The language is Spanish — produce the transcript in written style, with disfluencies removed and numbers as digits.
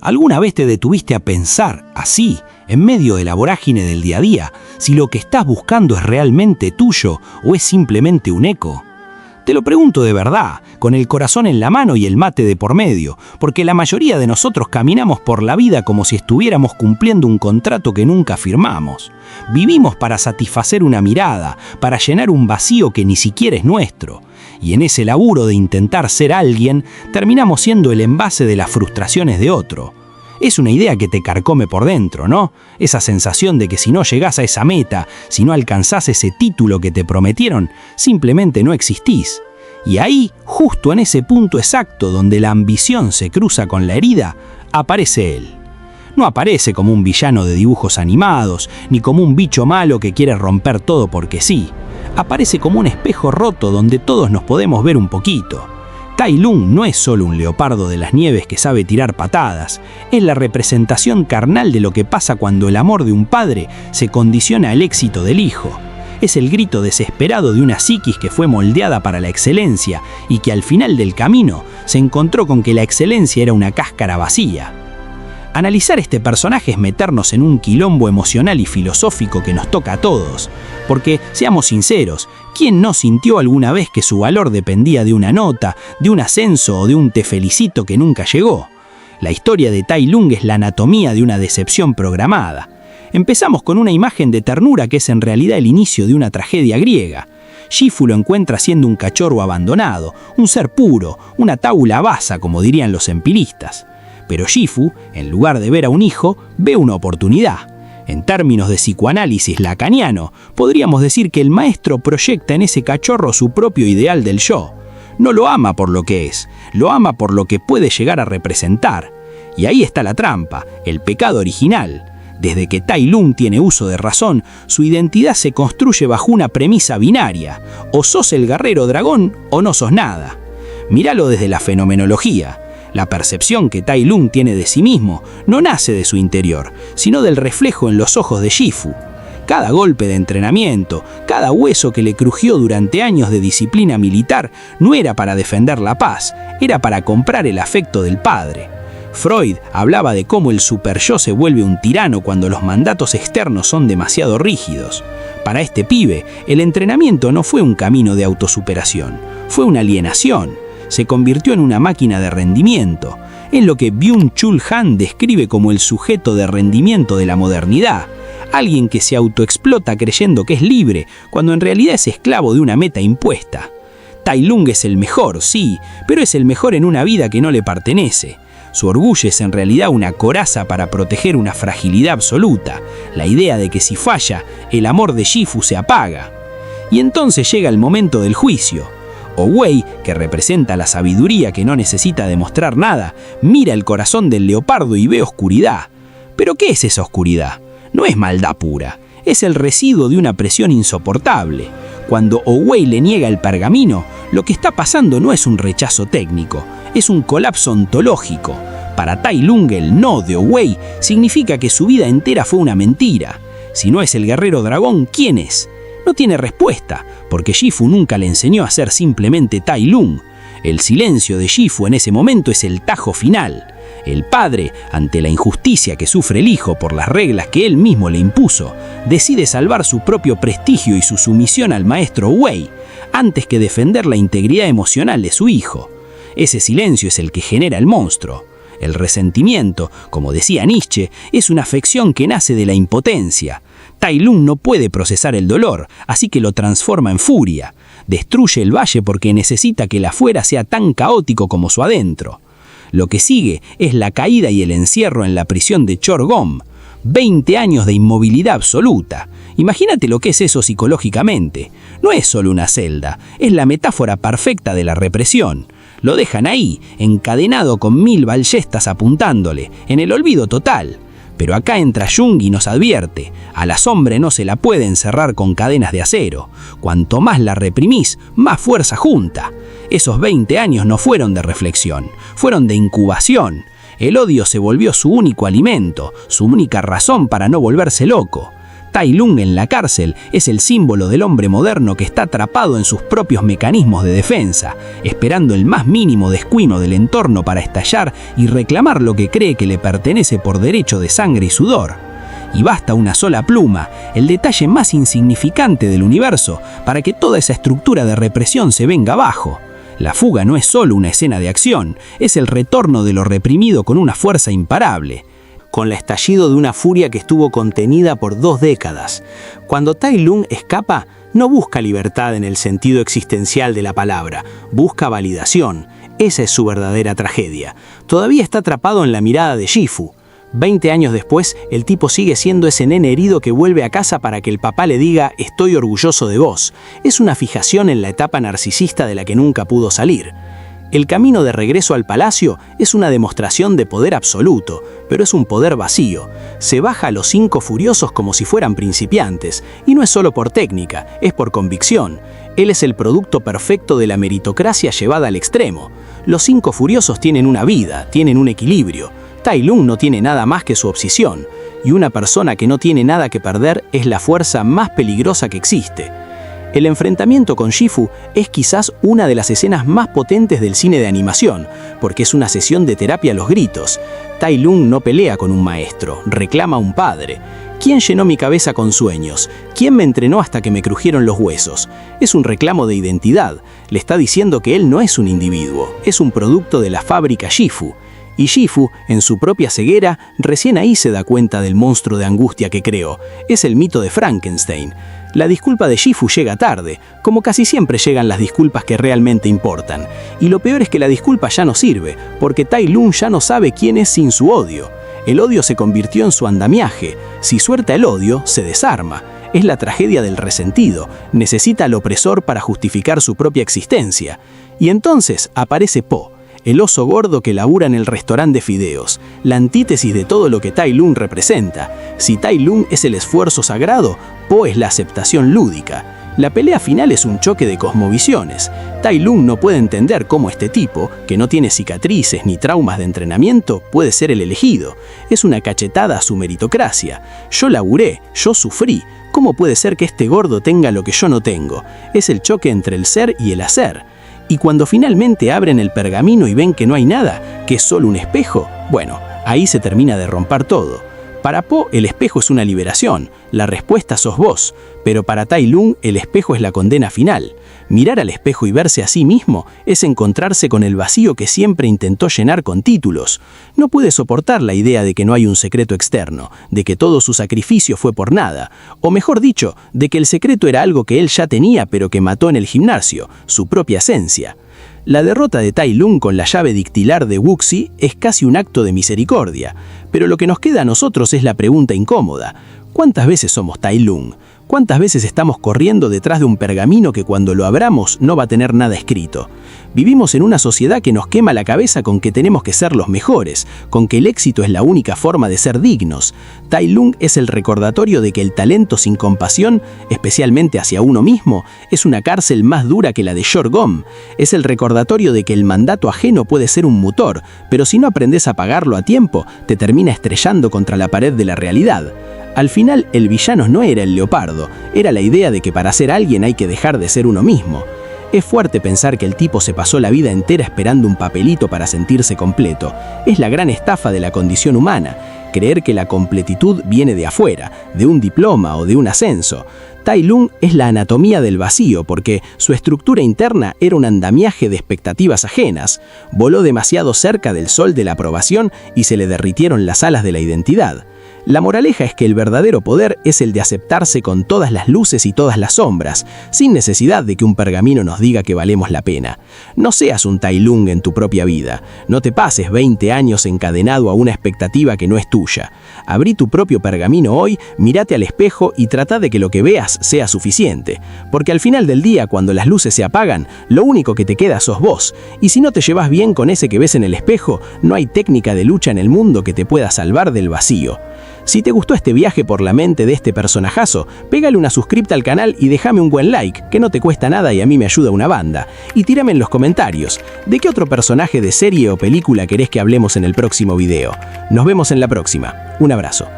¿Alguna vez te detuviste a pensar, así, en medio de la vorágine del día a día, si lo que estás buscando es realmente tuyo o es simplemente un eco? Te lo pregunto de verdad, con el corazón en la mano y el mate de por medio, porque la mayoría de nosotros caminamos por la vida como si estuviéramos cumpliendo un contrato que nunca firmamos. Vivimos para satisfacer una mirada, para llenar un vacío que ni siquiera es nuestro. Y en ese laburo de intentar ser alguien, terminamos siendo el envase de las frustraciones de otro. Es una idea que te carcome por dentro, ¿no? Esa sensación de que si no llegás a esa meta, si no alcanzás ese título que te prometieron, simplemente no existís. Y ahí, justo en ese punto exacto donde la ambición se cruza con la herida, aparece él. No aparece como un villano de dibujos animados, ni como un bicho malo que quiere romper todo porque sí. Aparece como un espejo roto donde todos nos podemos ver un poquito. Tai Lung no es solo un leopardo de las nieves que sabe tirar patadas, es la representación carnal de lo que pasa cuando el amor de un padre se condiciona al éxito del hijo. Es el grito desesperado de una psiquis que fue moldeada para la excelencia y que al final del camino se encontró con que la excelencia era una cáscara vacía. Analizar este personaje es meternos en un quilombo emocional y filosófico que nos toca a todos, porque, seamos sinceros, ¿quién no sintió alguna vez que su valor dependía de una nota, de un ascenso o de un te felicito que nunca llegó? La historia de Tai Lung es la anatomía de una decepción programada. Empezamos con una imagen de ternura que es en realidad el inicio de una tragedia griega. Shifu lo encuentra siendo un cachorro abandonado, un ser puro, una tabula basa, como dirían los empiristas. Pero Shifu, en lugar de ver a un hijo, ve una oportunidad. En términos de psicoanálisis lacaniano, podríamos decir que el maestro proyecta en ese cachorro su propio ideal del yo. No lo ama por lo que es, lo ama por lo que puede llegar a representar. Y ahí está la trampa, el pecado original. Desde que Tai Lung tiene uso de razón, su identidad se construye bajo una premisa binaria. O sos el guerrero dragón o no sos nada. Míralo desde la fenomenología. La percepción que Tai Lung tiene de sí mismo no nace de su interior, sino del reflejo en los ojos de Shifu. Cada golpe de entrenamiento, cada hueso que le crujió durante años de disciplina militar no era para defender la paz, era para comprar el afecto del padre. Freud hablaba de cómo el superyo se vuelve un tirano cuando los mandatos externos son demasiado rígidos. Para este pibe, el entrenamiento no fue un camino de autosuperación, fue una alienación. Se convirtió en una máquina de rendimiento. Es lo que Byung-Chul Han describe como el sujeto de rendimiento de la modernidad. Alguien que se autoexplota creyendo que es libre, cuando en realidad es esclavo de una meta impuesta. Tai Lung es el mejor, sí, pero es el mejor en una vida que no le pertenece. Su orgullo es en realidad una coraza para proteger una fragilidad absoluta, la idea de que si falla, el amor de Shifu se apaga. Y entonces llega el momento del juicio. Wei, que representa la sabiduría que no necesita demostrar nada, mira el corazón del leopardo y ve oscuridad. ¿Pero qué es esa oscuridad? No es maldad pura, es el residuo de una presión insoportable. Cuando Wei le niega el pergamino, lo que está pasando no es un rechazo técnico, es un colapso ontológico. Para Tai Lung, el no de Wei significa que su vida entera fue una mentira. Si no es el guerrero dragón, ¿quién es? No tiene respuesta, porque Shifu nunca le enseñó a ser simplemente Tai Lung. El silencio de Shifu en ese momento es el tajo final. El padre, ante la injusticia que sufre el hijo por las reglas que él mismo le impuso, decide salvar su propio prestigio y su sumisión al maestro Wei, antes que defender la integridad emocional de su hijo. Ese silencio es el que genera el monstruo. El resentimiento, como decía Nietzsche, es una afección que nace de la impotencia. Tai Lung no puede procesar el dolor, así que lo transforma en furia. Destruye el valle porque necesita que el afuera sea tan caótico como su adentro. Lo que sigue es la caída y el encierro en la prisión de Chor-Gom. 20 años de inmovilidad absoluta. Imagínate lo que es eso psicológicamente. No es solo una celda, es la metáfora perfecta de la represión. Lo dejan ahí, encadenado con 1000 ballestas apuntándole, en el olvido total. Pero acá entra Jung y nos advierte, a la sombra no se la puede encerrar con cadenas de acero. Cuanto más la reprimís, más fuerza junta. Esos 20 años no fueron de reflexión, fueron de incubación. El odio se volvió su único alimento, su única razón para no volverse loco. Tai Lung en la cárcel es el símbolo del hombre moderno que está atrapado en sus propios mecanismos de defensa, esperando el más mínimo descuido del entorno para estallar y reclamar lo que cree que le pertenece por derecho de sangre y sudor. Y basta una sola pluma, el detalle más insignificante del universo, para que toda esa estructura de represión se venga abajo. La fuga no es solo una escena de acción, es el retorno de lo reprimido con una fuerza imparable, con el estallido de una furia que estuvo contenida por 2 décadas. Cuando Tai Lung escapa, no busca libertad en el sentido existencial de la palabra, busca validación. Esa es su verdadera tragedia. Todavía está atrapado en la mirada de Shifu. 20 años después, el tipo sigue siendo ese nene herido que vuelve a casa para que el papá le diga «estoy orgulloso de vos». Es una fijación en la etapa narcisista de la que nunca pudo salir. El camino de regreso al palacio es una demostración de poder absoluto, pero es un poder vacío. Se baja a los 5 furiosos como si fueran principiantes, y no es solo por técnica, es por convicción. Él es el producto perfecto de la meritocracia llevada al extremo. Los 5 furiosos tienen una vida, tienen un equilibrio. Tai Lung no tiene nada más que su obsesión, y una persona que no tiene nada que perder es la fuerza más peligrosa que existe. El enfrentamiento con Shifu es quizás una de las escenas más potentes del cine de animación, porque es una sesión de terapia a los gritos. Tai Lung no pelea con un maestro, reclama a un padre. ¿Quién llenó mi cabeza con sueños? ¿Quién me entrenó hasta que me crujieron los huesos? Es un reclamo de identidad. Le está diciendo que él no es un individuo, es un producto de la fábrica Shifu. Y Shifu, en su propia ceguera, recién ahí se da cuenta del monstruo de angustia que creó. Es el mito de Frankenstein. La disculpa de Shifu llega tarde, como casi siempre llegan las disculpas que realmente importan. Y lo peor es que la disculpa ya no sirve, porque Tai Lung ya no sabe quién es sin su odio. El odio se convirtió en su andamiaje. Si suelta el odio, se desarma. Es la tragedia del resentido. Necesita al opresor para justificar su propia existencia. Y entonces aparece Po, el oso gordo que labura en el restaurante de fideos, la antítesis de todo lo que Tai Lung representa. Si Tai Lung es el esfuerzo sagrado, Po es la aceptación lúdica. La pelea final es un choque de cosmovisiones. Tai Lung no puede entender cómo este tipo, que no tiene cicatrices ni traumas de entrenamiento, puede ser el elegido. Es una cachetada a su meritocracia. Yo laburé, yo sufrí. ¿Cómo puede ser que este gordo tenga lo que yo no tengo? Es el choque entre el ser y el hacer. Y cuando finalmente abren el pergamino y ven que no hay nada, que es solo un espejo, bueno, ahí se termina de romper todo. Para Po, el espejo es una liberación, la respuesta sos vos, pero para Tai Lung, el espejo es la condena final. Mirar al espejo y verse a sí mismo es encontrarse con el vacío que siempre intentó llenar con títulos. No puede soportar la idea de que no hay un secreto externo, de que todo su sacrificio fue por nada, o mejor dicho, de que el secreto era algo que él ya tenía pero que mató en el gimnasio, su propia esencia. La derrota de Tai Lung con la llave dictilar de Wuxi es casi un acto de misericordia, pero lo que nos queda a nosotros es la pregunta incómoda. ¿Cuántas veces somos Tai Lung? ¿Cuántas veces estamos corriendo detrás de un pergamino que cuando lo abramos no va a tener nada escrito? Vivimos en una sociedad que nos quema la cabeza con que tenemos que ser los mejores, con que el éxito es la única forma de ser dignos. Tai Lung es el recordatorio de que el talento sin compasión, especialmente hacia uno mismo, es una cárcel más dura que la de Shorgom. Es el recordatorio de que el mandato ajeno puede ser un motor, pero si no aprendes a pagarlo a tiempo, te termina estrellando contra la pared de la realidad. Al final, el villano no era el leopardo, era la idea de que para ser alguien hay que dejar de ser uno mismo. Es fuerte pensar que el tipo se pasó la vida entera esperando un papelito para sentirse completo. Es la gran estafa de la condición humana, creer que la completitud viene de afuera, de un diploma o de un ascenso. Tai Lung es la anatomía del vacío porque su estructura interna era un andamiaje de expectativas ajenas. Voló demasiado cerca del sol de la aprobación y se le derritieron las alas de la identidad. La moraleja es que el verdadero poder es el de aceptarse con todas las luces y todas las sombras, sin necesidad de que un pergamino nos diga que valemos la pena. No seas un Tai Lung en tu propia vida. No te pases 20 años encadenado a una expectativa que no es tuya. Abrí tu propio pergamino hoy, mírate al espejo y trata de que lo que veas sea suficiente. Porque al final del día, cuando las luces se apagan, lo único que te queda sos vos. Y si no te llevas bien con ese que ves en el espejo, no hay técnica de lucha en el mundo que te pueda salvar del vacío. Si te gustó este viaje por la mente de este personajazo, pégale una suscripta al canal y déjame un buen like, que no te cuesta nada y a mí me ayuda una banda. Y tírame en los comentarios, ¿de qué otro personaje de serie o película querés que hablemos en el próximo video? Nos vemos en la próxima. Un abrazo.